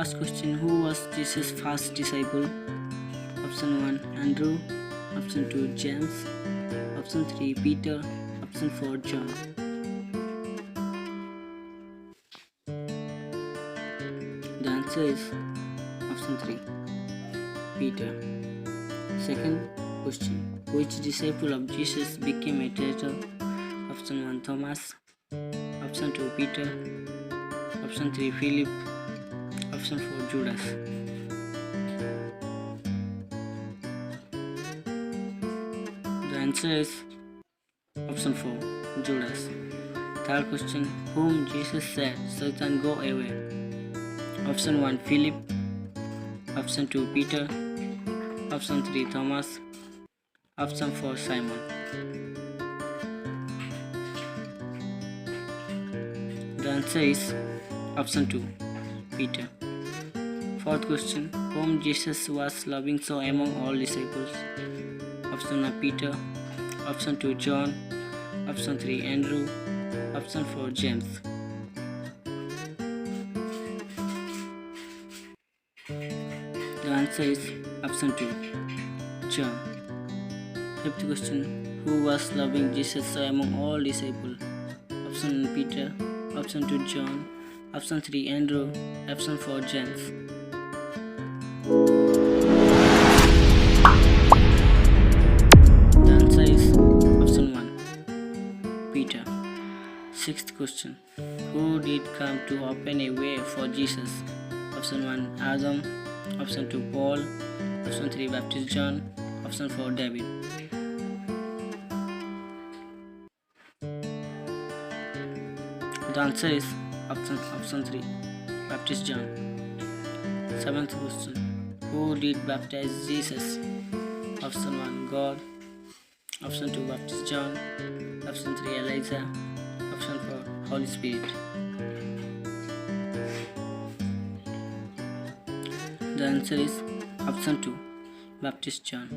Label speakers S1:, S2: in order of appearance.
S1: last question, who was Jesus' first disciple? Option 1 Andrew, option 2 James, option 3 Peter, option 4 John. The answer is option 3 Peter. Second question, which disciple of Jesus became a traitor? Option 1 Thomas, option 2 Peter, option 3 Philip, option 4 Judas. The answer is option 4 Judas. Third question, whom Jesus said, Satan, go away? Option 1 Philip, option 2 Peter, option 3 Thomas, option 4 Simon. The answer is option 2 Peter. Fourth question, whom Jesus was loving so among all disciples? Option 1 Peter, option 2 John, option 3 Andrew, option 4 James. The answer is option 2 John. Fifth question, who was loving Jesus so among all disciples? Option 1 Peter, option 2 John, option 3 Andrew, option 4 James. The answer is option 1 Peter. Sixth question, who did come to open a way for Jesus? Option 1 Adam, option 2 Paul, option 3 Baptist John, option 4 David. The answer is option 3 Baptist John. Seventh question, who did baptize Jesus? Option 1 God, option 2 Baptist John, option 3 Elijah, option 4 Holy Spirit. The answer is option 2 Baptist John.